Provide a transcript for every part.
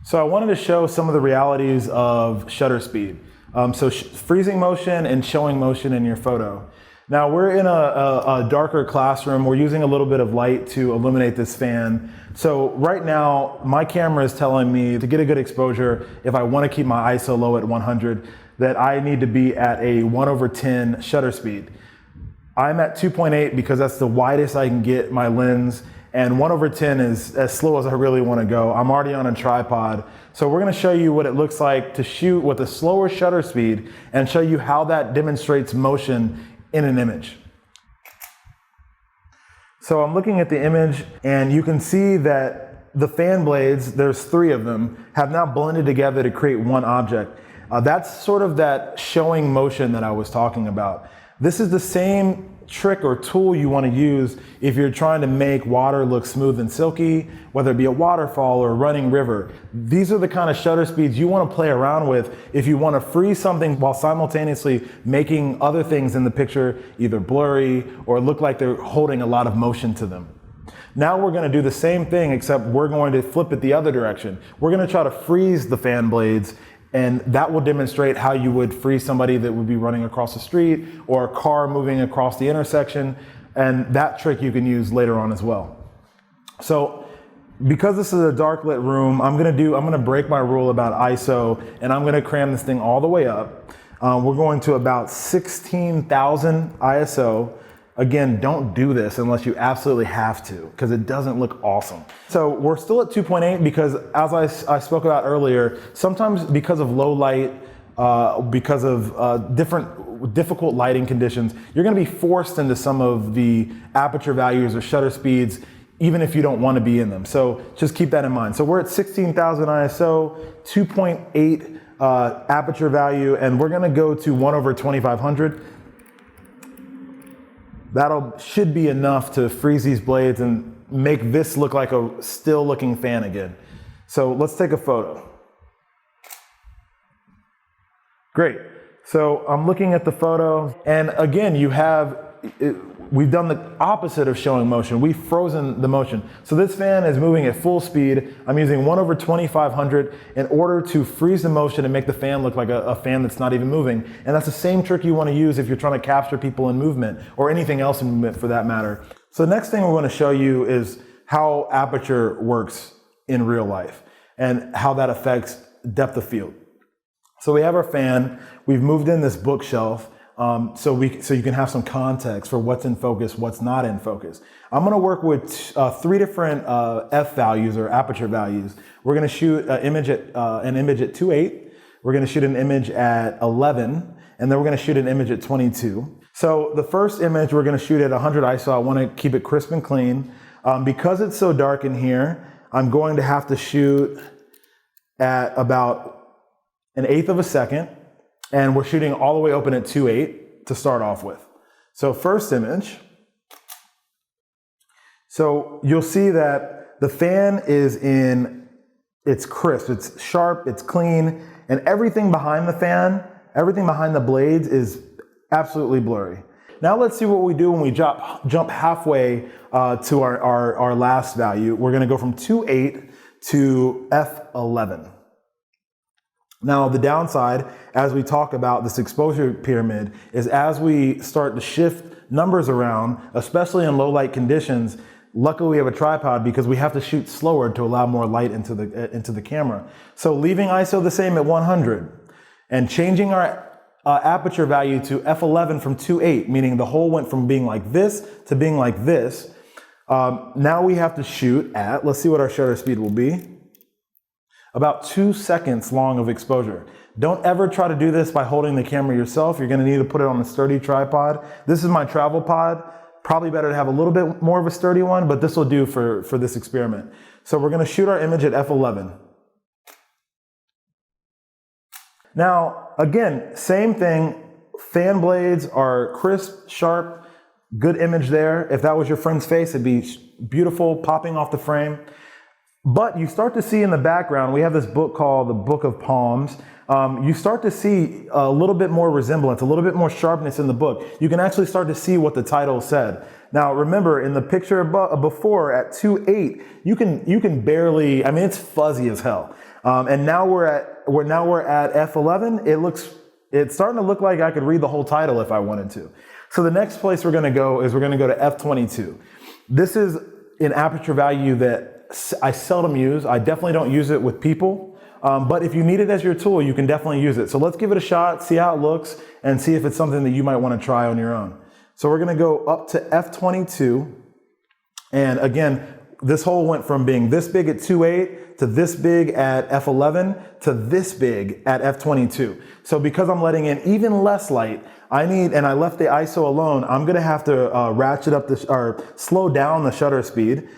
So I wanted to show some of the realities of shutter speed. Freezing motion and showing motion in your photo. Now we're in a darker classroom. We're using a little bit of light to illuminate this fan. So right now, my camera is telling me to get a good exposure, if I want to keep my ISO low at 100, that I need to be at a 1/10 shutter speed. I'm at 2.8 because that's the widest I can get my lens, and 1/10 is as slow as I really want to go. I'm already on a tripod. So we're going to show you what it looks like to shoot with a slower shutter speed and show you how that demonstrates motion in an image. So I'm looking at the image and you can see that the fan blades, there's 3 of them, have now blended together to create one object. That's sort of that showing motion that I was talking about. This is the same trick or tool you want to use if you're trying to make water look smooth and silky, whether it be a waterfall or a running river. These are the kind of shutter speeds you want to play around with if you want to freeze something while simultaneously making other things in the picture either blurry or look like they're holding a lot of motion to them. Now we're going to do the same thing, except we're going to flip it the other direction. We're going to try to freeze the fan blades, and that will demonstrate how you would freeze somebody that would be running across the street or a car moving across the intersection. And that trick you can use later on as well. So because this is a dark lit room, I'm gonna break my rule about ISO, and I'm gonna cram this thing all the way up. We're going to about 16,000 ISO. Again, don't do this unless you absolutely have to, because it doesn't look awesome. So we're still at 2.8 because, as I spoke about earlier, sometimes because of low light, because of difficult lighting conditions, you're going to be forced into some of the aperture values or shutter speeds, even if you don't want to be in them. So just keep that in mind. So we're at 16,000 ISO, 2.8 aperture value, and we're going to go to 1/2500. Should be enough to freeze these blades and make this look like a still looking fan again. So let's take a photo. Great. So I'm looking at the photo, and again, we've done the opposite of showing motion. We've frozen the motion. So this fan is moving at full speed. I'm using 1/2500 in order to freeze the motion and make the fan look like a fan that's not even moving. And that's the same trick you want to use if you're trying to capture people in movement or anything else in movement for that matter. So the next thing we're going to show you is how aperture works in real life and how that affects depth of field. So we have our fan. We've moved in this bookshelf. So you can have some context for what's in focus, what's not in focus. I'm going to work with 3 different f values or aperture values. We're going to shoot an image at 2.8. We're going to shoot an image at 11, and then we're going to shoot an image at 22. So the first image we're going to shoot at 100 ISO. I want to keep it crisp and clean. Because it's so dark in here, I'm going to have to shoot at about 1/8 of a second. And we're shooting all the way open at 2.8 to start off with. So first image. So you'll see that the fan it's crisp, it's sharp, it's clean, and everything behind the fan, everything behind the blades is absolutely blurry. Now let's see what we do when we jump halfway to our last value. We're gonna go from 2.8 to f11. Now the downside, as we talk about this exposure pyramid, is as we start to shift numbers around, especially in low light conditions, luckily we have a tripod because we have to shoot slower to allow more light into the camera. So leaving ISO the same at 100 and changing our aperture value to f11 from 2.8, meaning the hole went from being like this to being like this. Now we have to shoot at, let's see what our shutter speed will be. About 2 seconds long of exposure. Don't ever try to do this by holding the camera yourself. You're going to need to put it on a sturdy tripod. This is my travel pod. Probably better to have a little bit more of a sturdy one, but this will do for this experiment. So we're going to shoot our image at f11. Now, again, same thing. Fan blades are crisp, sharp, good image there. If that was your friend's face, it'd be beautiful, popping off the frame. But you start to see in the background, we have this book called The Book of Palms. you start to see a little bit more resemblance, a little bit more sharpness in the book. You can actually start to see what the title said. Now, remember, in the picture before at 2.8, you can barely, I mean, it's fuzzy as hell. And now we're at f11. It's starting to look like I could read the whole title if I wanted to. So the next place we're going to go is we're going to go to f22. This is an aperture value that I seldom use. I definitely don't use it with people. But if you need it as your tool, you can definitely use it. So let's give it a shot, see how it looks, and see if it's something that you might want to try on your own. So we're going to go up to f22. And again, this hole went from being this big at 2.8 to this big at f11 to this big at f22. So because I'm letting in even less light, and I left the ISO alone, I'm going to have to ratchet up or slow down the shutter speed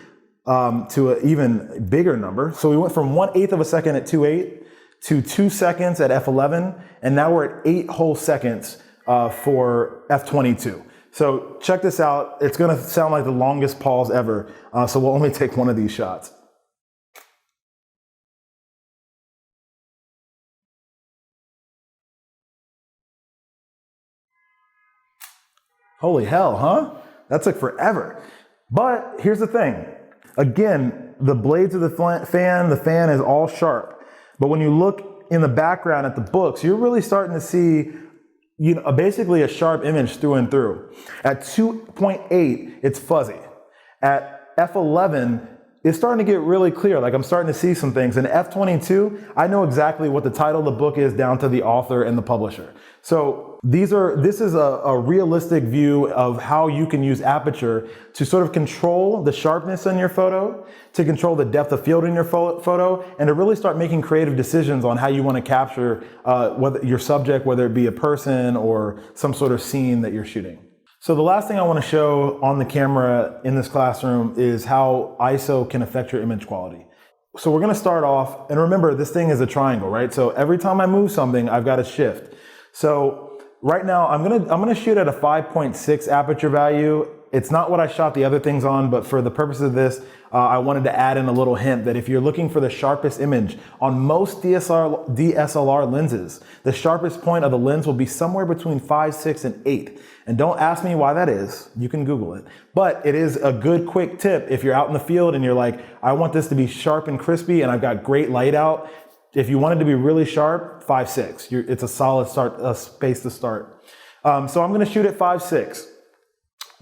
to an even bigger number. So we went from 1/8 of a second at 2.8 to 2 seconds at f11, and now we're at 8 whole seconds for f22. So check this out. It's going to sound like the longest pause ever. So we'll only take one of these shots. Holy hell, huh? That took forever. But here's the thing. Again, the blades of the fan is all sharp. But when you look in the background at the books, you're really starting to see basically a sharp image through and through. At 2.8, it's fuzzy. At f11, it's starting to get really clear. Like I'm starting to see some things. In f22, I know exactly what the title of the book is down to the author and the publisher. So this is a realistic view of how you can use aperture to sort of control the sharpness in your photo, to control the depth of field in your photo, and to really start making creative decisions on how you want to capture whether your subject, whether it be a person or some sort of scene that you're shooting. So the last thing I want to show on the camera in this classroom is how ISO can affect your image quality. So we're going to start off, and remember this thing is a triangle, right? So every time I move something, I've got to shift. So right now I'm going to shoot at a 5.6 aperture value. It's not what I shot the other things on, but for the purpose of this, I wanted to add in a little hint that if you're looking for the sharpest image on most DSLR lenses, the sharpest point of the lens will be somewhere between 5, 6, and 8. And don't ask me why that is. You can Google it. But it is a good quick tip if you're out in the field and you're like, I want this to be sharp and crispy and I've got great light out. If you want it to be really sharp, 5, 6. It's a solid space to start. So I'm going to shoot at 5, 6.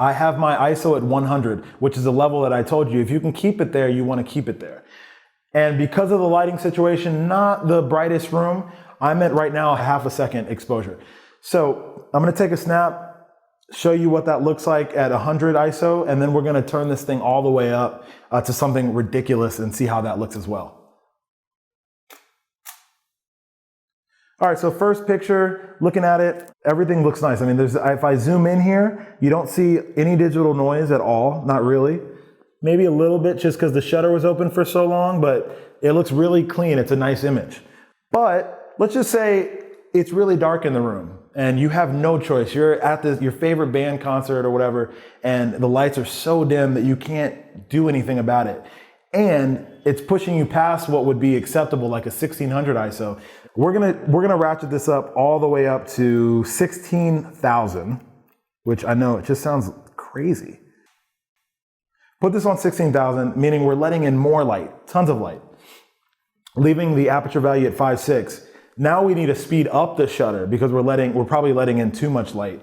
I have my ISO at 100, which is a level that I told you, if you can keep it there, you want to keep it there. And because of the lighting situation, not the brightest room, I'm at right now a half a second exposure. So I'm going to take a snap, show you what that looks like at 100 ISO, and then we're going to turn this thing all the way up to something ridiculous and see how that looks as well. All right, so first picture, looking at it, everything looks nice. I mean, if I zoom in here, you don't see any digital noise at all, not really. Maybe a little bit just because the shutter was open for so long, but it looks really clean. It's a nice image. But let's just say it's really dark in the room and you have no choice. You're at your favorite band concert or whatever, and the lights are so dim that you can't do anything about it. And it's pushing you past what would be acceptable, like a 1600 ISO. We're gonna ratchet this up all the way up to 16,000, which I know it just sounds crazy. Put this on 16,000, meaning we're letting in more light, tons of light, leaving the aperture value at 5.6. Now we need to speed up the shutter because we're probably letting in too much light.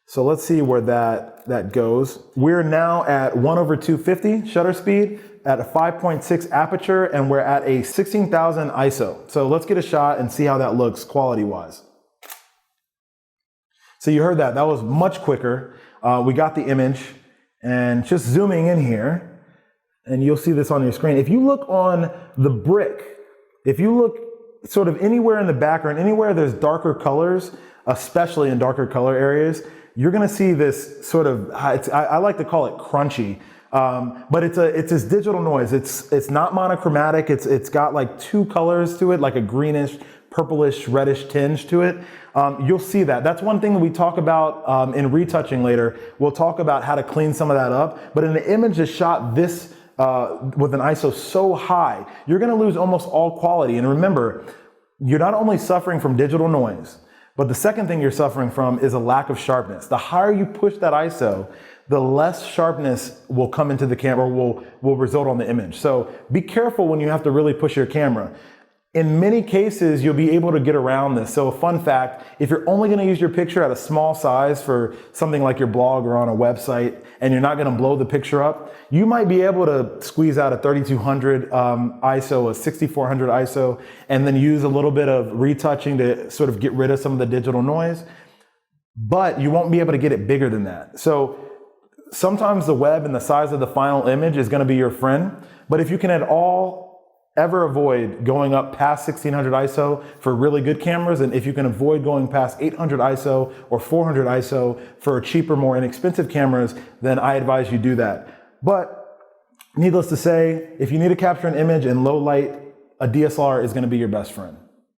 So let's see where that goes. We're now at 1/250 shutter speed at a 5.6 aperture, and we're at a 16,000 ISO. So let's get a shot and see how that looks quality-wise. So you heard that was much quicker. We got the image, and just zooming in here, and you'll see this on your screen. If you look on the brick, if you look sort of anywhere in the background, anywhere there's darker colors, especially in darker color areas, you're gonna see this sort of, I like to call it crunchy, but it's this digital noise. It's not monochromatic. It's got like two colors to it, like a greenish, purplish, reddish tinge to it. You'll see that. That's one thing that we talk about in retouching later. We'll talk about how to clean some of that up. But in the image that's shot this with an ISO so high, you're gonna lose almost all quality. And remember, you're not only suffering from digital noise, but the second thing you're suffering from is a lack of sharpness. The higher you push that ISO, the less sharpness will come into the camera, will result on the image. So be careful when you have to really push your camera. In many cases, you'll be able to get around this. So a fun fact, if you're only gonna use your picture at a small size for something like your blog or on a website, and you're not gonna blow the picture up, you might be able to squeeze out a 3200 ISO, a 6400 ISO, and then use a little bit of retouching to sort of get rid of some of the digital noise, but you won't be able to get it bigger than that. So sometimes the web and the size of the final image is gonna be your friend, but if you can at all ever avoid going up past 1600 ISO for really good cameras, and if you can avoid going past 800 ISO or 400 ISO for cheaper, more inexpensive cameras, then I advise you do that. But needless to say, if you need to capture an image in low light, a DSLR is going to be your best friend.